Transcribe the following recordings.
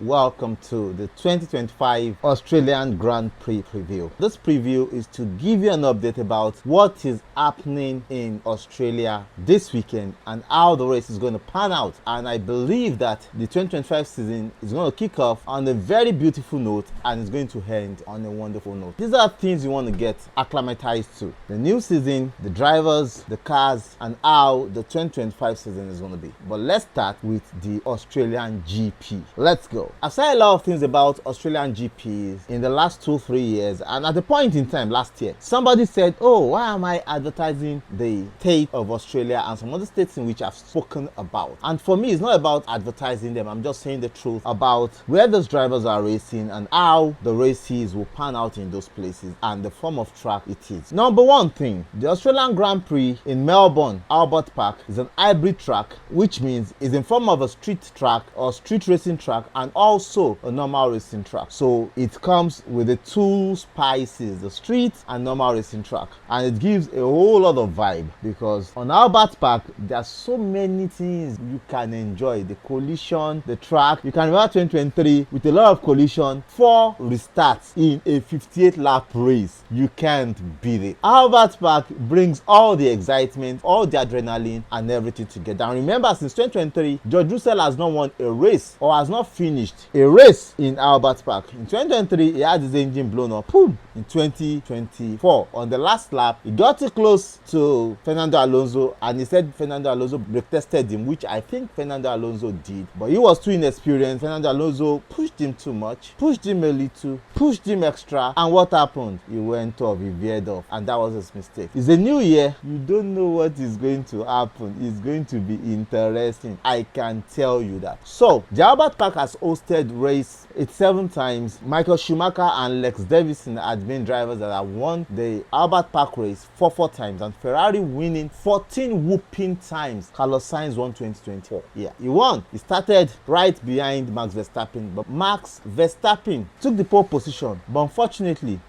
Welcome to the 2025 Australian Grand Prix preview. This preview is to give you an update about what is happening in Australia this weekend and how the race is going to pan out. And I believe that the 2025 season is going to kick off on a very beautiful note and it's going to end on a wonderful note. These are things you want to get acclimatized to. The new season, the drivers, the cars, and how the 2025 season is going to be. But let's start with the Australian GP. Let's go. I've said a lot of things about Australian GPs in the last 2-3 years, and at the point in time last year, somebody said, oh, why am I advertising the state of Australia and some other states in which I've spoken about? And for me, it's not about advertising them. I'm just saying the truth about where those drivers are racing and how the races will pan out in those places and the form of track it is. Number one thing, the Australian Grand Prix in Melbourne, Albert Park, is an hybrid track, which means it's in form of a street track or street racing track and also a normal racing track. So it comes with the two spices, the street and normal racing track, and it gives a whole lot of vibe because on Albert Park there are so many things you can enjoy. The collision, the track. You can remember 2023 with a lot of collision, 4 restarts in a 58 lap race. You can't beat it. Albert Park brings all the excitement, all the adrenaline and everything together. And remember, since 2023 George Russell has not won a race or has not finished a race in Albert Park. In 2023 he had his engine blown up. Boom. In 2024 on the last lap he got too close to Fernando Alonso and he said Fernando Alonso brake tested him, which I think Fernando Alonso did, but he was too inexperienced. Fernando Alonso pushed him too much, pushed him a little, pushed him extra, and what happened? He went off, he veered off, and that was his mistake. It's a new year, you don't know what is going to happen. It's going to be interesting, I can tell you that. So the Albert Park has hosted race 7 times. Michael Schumacher and Lex Davison had been drivers that have won the Albert Park race 4 times, and Ferrari winning 14 whooping times. Carlos Sainz won 2024. Yeah, he won. He started right behind Max Verstappen, but Max Verstappen took the pole position, but unfortunately,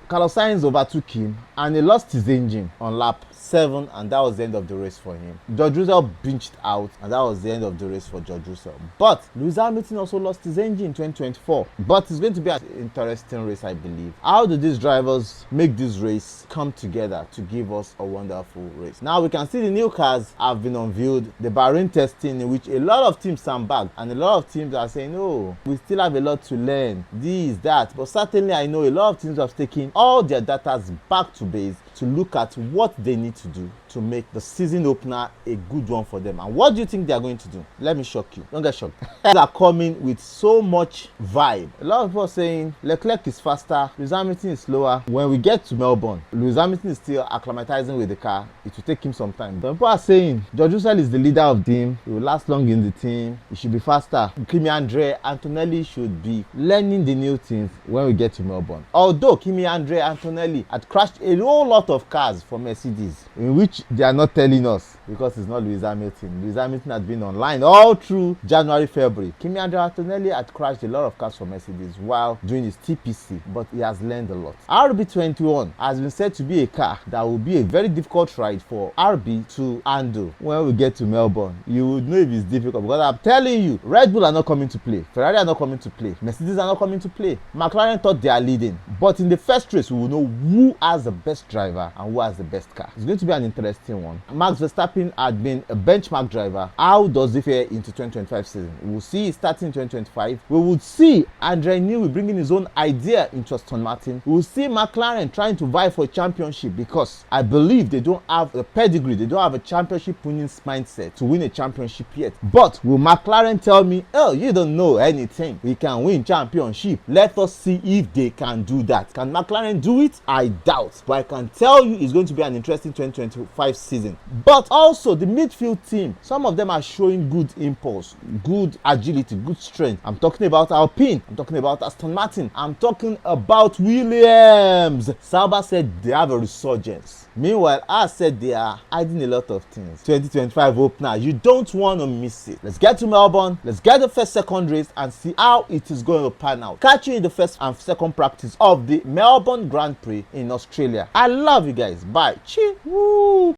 Carlos Sainz overtook him and he lost his engine on lap 7, and that was the end of the race for him. George Russell benched out, and that was the end of the race for George Russell. But Lewis Hamilton also lost his engine in 2024. But it's going to be an interesting race, I believe. How do these drivers make this race come together to give us a wonderful race? Now we can see the new cars have been unveiled. The Bahrain testing, in which a lot of teams stand back, and a lot of teams are saying, oh, we still have a lot to learn, this, that. But certainly I know a lot of teams have taken all their data back to base to look at what they need to do to make the season opener a good one for them. And what do you think they are going to do? Let me shock you. Don't get shocked. They are coming with so much vibe. A lot of people are saying Leclerc is faster, Lewis Hamilton is slower. When we get to Melbourne, Lewis Hamilton is still acclimatizing with the car. It will take him some time. Some people are saying George Russell is the leader of the team. He will last long in the team. He should be faster. Kimi Antonelli should be learning the new things when we get to Melbourne. Although Kimi Antonelli had crashed a whole lot of cars for Mercedes, in which they are not telling us because it's not Lewis Hamilton. Lewis Hamilton had been online all through January, February. Kimi Antonelli had crashed a lot of cars for Mercedes while doing his TPC, but he has learned a lot. RB21 has been said to be a car that will be a very difficult ride for RB to handle when we get to Melbourne. You would know if it's difficult because I'm telling you, Red Bull are not coming to play, Ferrari are not coming to play, Mercedes are not coming to play. McLaren thought they are leading, but in the first race we will know who has the best driver and who has the best car. It's going to be an interesting one. Max Verstappen had been a benchmark driver. How does he fare into 2025 season? We will see starting in 2025. We would see Andre Newey bringing his own idea into Aston Martin. We will see McLaren trying to vie for a championship because I believe they don't have a pedigree. They don't have a championship winning mindset to win a championship yet. But will McLaren tell me, oh, you don't know anything, we can win championship? Let us see if they can do that. Can McLaren do it? I doubt. But I can tell you it's going to be an interesting 2025 season. But also the midfield team, some of them are showing good impulse, good agility, good strength. I'm talking about Alpine, I'm talking about Aston Martin, I'm talking about Williams. Sauber said they have a resurgence. Meanwhile, I said they are hiding a lot of things. 2025 opener, you don't want to miss it. Let's get to Melbourne, let's get the first second race and see how it is going to pan out. Catch you in the first and second practice of the Melbourne Grand Prix in Australia. I love you guys. Bye. Cheers. Woo.